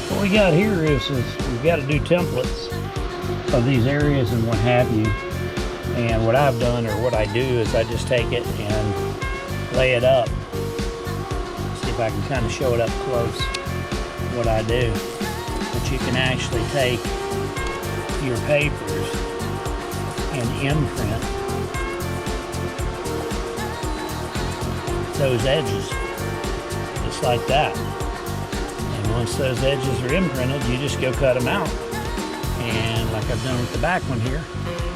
What we got here is we've got to do templates of these areas and what have you. And what I've done, or what I do, is I just take it and lay it up. See if I can kind of show it up close, what I do. But you can actually take your papers and imprint those edges, just like that. And once those edges are imprinted, you just go cut them out. And like I've done with the back one here.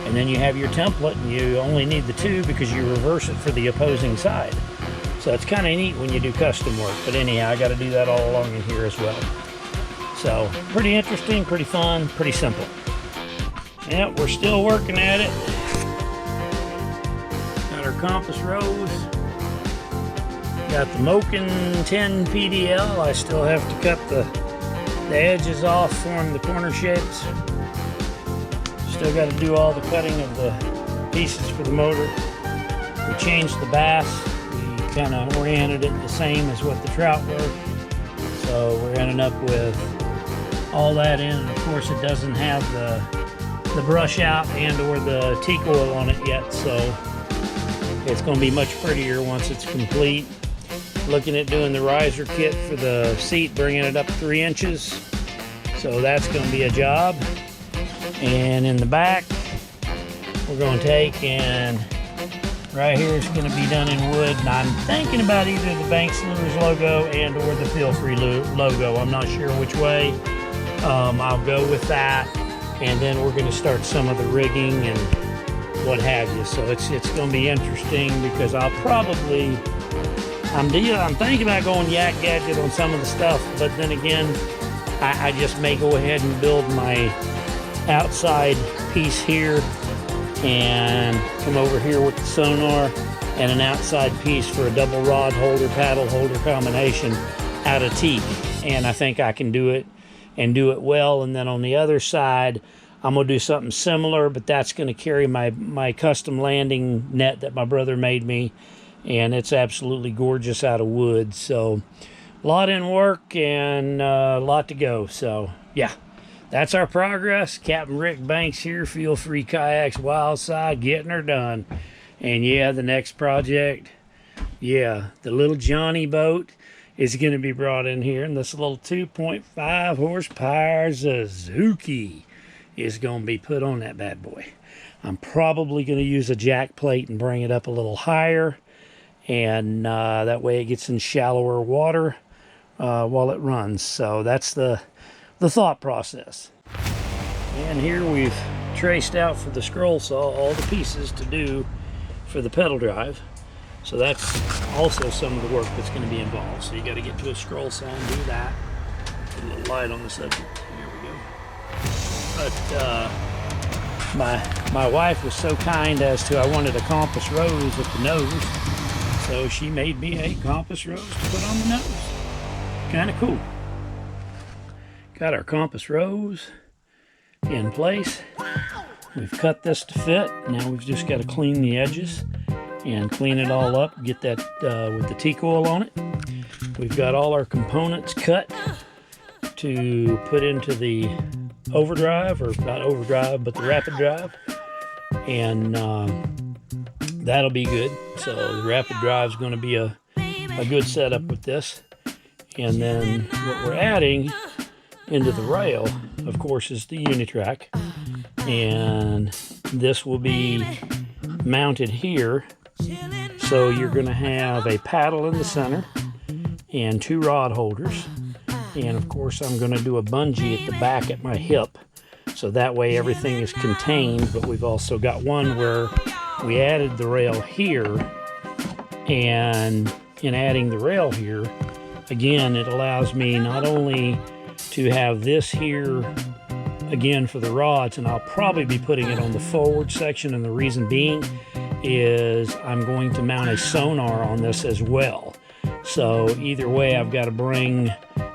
And then you have your template, and you only need the two because you reverse it for the opposing side. So it's kind of neat when you do custom work. But anyhow, I got to do that all along in here as well. So pretty interesting, pretty fun, pretty simple. Yeah, we're still working at it. Got our compass rose. Got the Moken 10 PDL. I still have to cut the edges off, form the corner shapes. Still got to do all the cutting of the pieces for the motor. We changed the bass. We kind of oriented it the same as what the trout were. So we're ending up with all that in. And of course, it doesn't have the brush out and or the teak oil on it yet. So it's going to be much prettier once it's complete. Looking at doing the riser kit for the seat, bringing it up 3 inches. So that's going to be a job. And in the back, we're going to take, and right here is going to be done in wood. And I'm thinking about either the Banks Lures logo and or the Feel Free logo. I'm not sure which way. I'll go with that. And then we're going to start some of the rigging and what have you. So it's going to be interesting because I'll probably, I'm thinking about going Yak Gadget on some of the stuff. But then again, I just may go ahead and build my outside piece here and come over here with the sonar and an outside piece for a double rod holder, paddle holder combination out of teak. And I think I can do it and do it well. And then on the other side, I'm going to do something similar, but that's going to carry my custom landing net that my brother made me. And it's absolutely gorgeous out of wood. So a lot in work and a lot to go. So yeah. That's our progress. Captain Rick Banks here, Feel Free Kayaks Wild Side, getting her done. And yeah, the next project, yeah, the little Johnny boat is going to be brought in here. And this little 2.5 horsepower Suzuki is going to be put on that bad boy. I'm probably going to use a jack plate and bring it up a little higher. And that way it gets in shallower water while it runs. So that's the thought process. And here we've traced out for the scroll saw all the pieces to do for the pedal drive. So that's also some of the work that's going to be involved. So you got to get to a scroll saw and do that. Put a little light on the subject. There we go. But my wife was so kind as to, I wanted a compass rose at the nose. So she made me a compass rose to put on the nose. Kind of cool. Got our compass rose in place. We've cut this to fit. Now we've just got to clean the edges and clean it all up. Get that with the teak oil on it. We've got all our components cut to put into the overdrive, or not overdrive, but the rapid drive. And that'll be good. So the rapid drive is going to be a good setup with this. And then what we're adding into the rail, of course, is the Unitrack, and this will be mounted here. So you're going to have a paddle in the center and 2 rod holders, and of course I'm going to do a bungee at the back at my hip, so that way everything is contained. But we've also got one where we added the rail here, and in adding the rail here, again, it allows me not only to have this here again for the rods, and I'll probably be putting it on the forward section, and the reason being is I'm going to mount a sonar on this as well. So either way, I've got to bring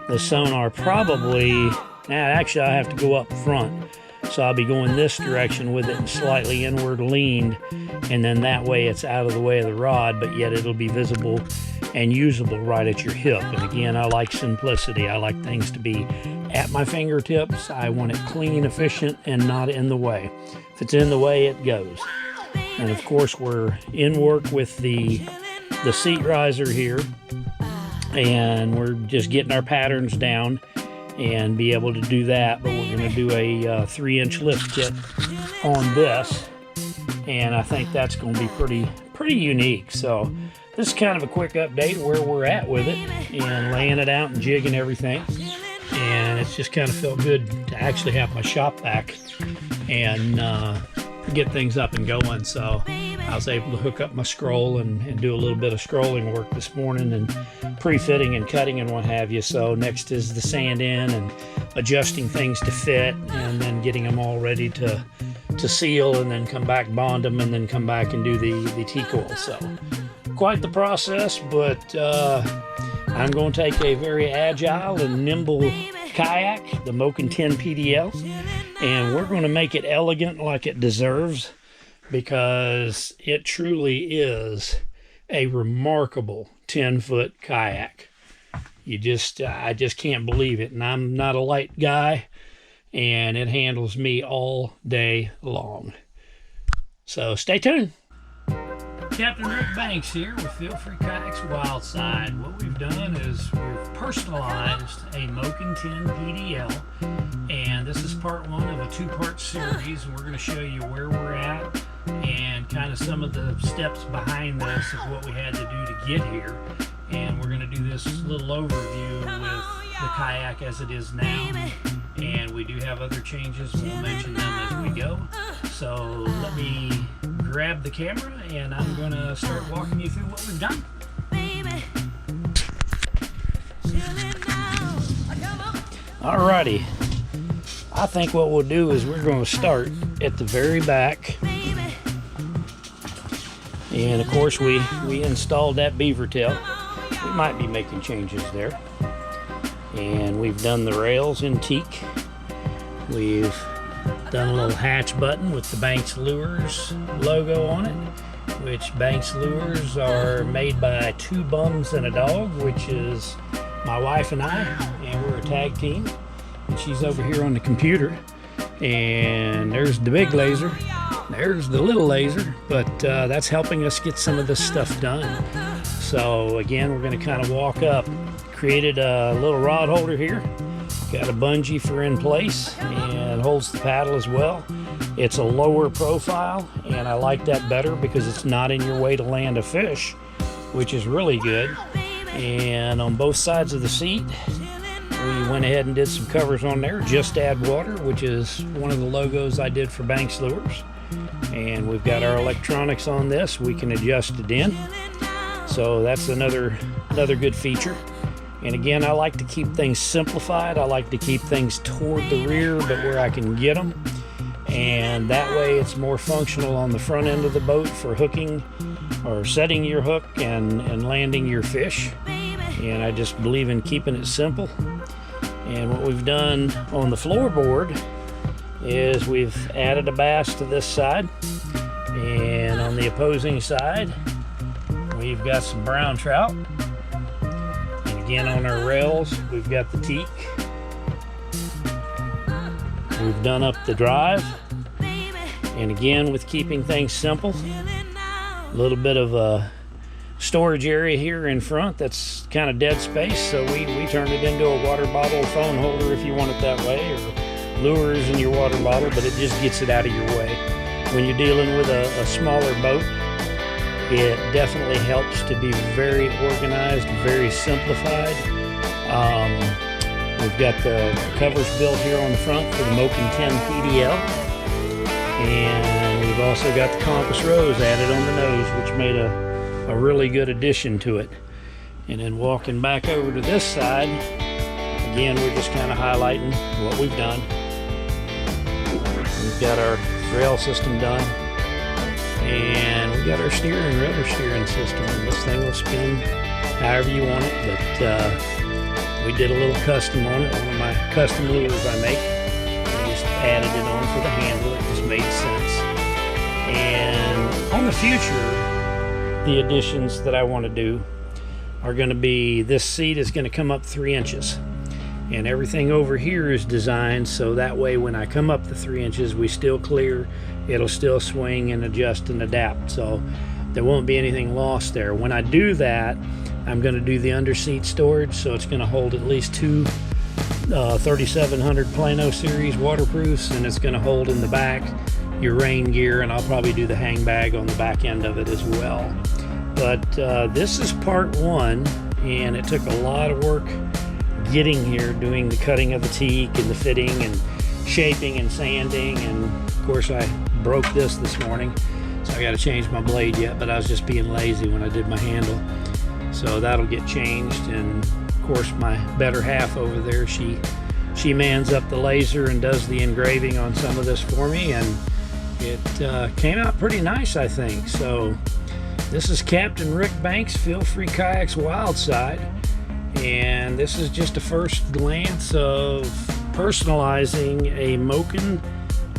the sonar probably, actually I have to go up front, so I'll be going this direction with it and slightly inward leaned, and then that way it's out of the way of the rod, but yet it'll be visible and usable right at your hip. And again, I like simplicity. I like things to be at my fingertips. I want it clean, efficient, and not in the way. If it's in the way, it goes. And of course, we're in work with the seat riser here, and we're just getting our patterns down and be able to do that. But we're going to do a 3-inch lift kit on this, and I think that's going to be pretty unique. So this is kind of a quick update where we're at with it and laying it out and jigging everything. And it's just kind of felt good to actually have my shop back and get things up and going. So I was able to hook up my scroll and do a little bit of scrolling work this morning and pre-fitting and cutting and what have you. So next is the sand in and adjusting things to fit, and then getting them all ready to seal, and then come back, bond them, and then come back and do the teak oil. So quite the process, but I'm going to take a very agile and nimble kayak, the Moken 10 PDL, and we're going to make it elegant like it deserves, because it truly is a remarkable 10-foot kayak. I just can't believe it, and I'm not a light guy, and it handles me all day long. So stay tuned. Captain Rick Banks here with Feel Free Kayaks Wildside. What we've done is we've personalized a Moken 10 PDL, and this is part one of a 2-part series. We're going to show you where we're at and kind of some of the steps behind this of what we had to do to get here. And we're going to do this little overview with the kayak as it is now, and we do have other changes. We'll mention them as we go. So let me grab the camera and I'm going to start walking you through what we've done. Alrighty, I think what we'll do is we're going to start at the very back, and of course we installed that beaver tail. We might be making changes there, and we've done the rails in teak. We've done a little hatch button with the Banks Lures logo on it, which Banks Lures are made by 2 bums and a dog, which is my wife and I, and we're a tag team. And she's over here on the computer, and there's the big laser, there's the little laser, but that's helping us get some of this stuff done. So again, we're going to kind of walk up. Created a little rod holder here, got a bungee for in place, and holds the paddle as well. It's a lower profile, and I like that better because it's not in your way to land a fish, which is really good. And on both sides of the seat, we went ahead and did some covers on there. Just Add Water, which is one of the logos I did for Banks Lures. And we've got our electronics on this. We can adjust it in. So that's another good feature. And again, I like to keep things simplified. I like to keep things toward the rear, but where I can get them. And that way it's more functional on the front end of the boat for hooking or setting your hook and landing your fish. And I just believe in keeping it simple. And what we've done on the floorboard is we've added a bass to this side, and on the opposing side we've got some brown trout. And again, on our rails we've got the teak. We've done up the drive, and again, with keeping things simple, a little bit of a storage area here in front that's kind of dead space, so we turned it into a water bottle phone holder if you want it that way, or lures in your water bottle, but it just gets it out of your way. When you're dealing with a smaller boat, it definitely helps to be very organized, very simplified. We've got the covers built here on the front for the Moken 10 PDL, and we've also got the compass rose added on the nose, which made a really good addition to it. And then walking back over to this side, again, we're just kind of highlighting what we've done. We've got our rail system done, and we got our steering, rudder steering system, and this thing will spin however you want it, but we did a little custom on it, one of my custom lures I make. I just added it on for the handle. It just made sense. And on the future, the additions that I want to do are going to be, this seat is going to come up 3 inches. And everything over here is designed so that way when I come up the 3 inches, we still clear, it'll still swing and adjust and adapt. So there won't be anything lost there. When I do that, I'm going to do the underseat storage, so it's going to hold at least 2 3700 Plano series waterproofs, and it's going to hold in the back your rain gear, and I'll probably do the hang bag on the back end of it as well. But this is part 1, and it took a lot of work getting here, doing the cutting of the teak and the fitting and shaping and sanding, and of course I broke this morning, so I got to change my blade yet, but I was just being lazy when I did my handle. So that'll get changed, and of course my better half over there, she mans up the laser and does the engraving on some of this for me, and it came out pretty nice, I think. So this is Captain Rick Banks, Feel Free Kayaks Wild Side, and this is just a first glance of personalizing a Moken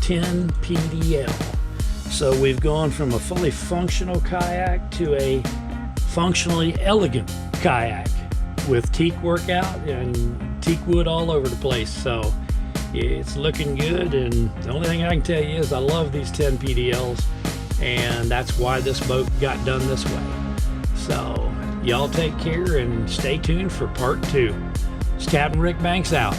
10 PDL. So we've gone from a fully functional kayak to a functionally elegant kayak with teak workout and teak wood all over the place. So it's looking good, and the only thing I can tell you is I love these 10 PDLs, and that's why this boat got done this way. So y'all take care and stay tuned for part 2. It's Captain Rick Banks out.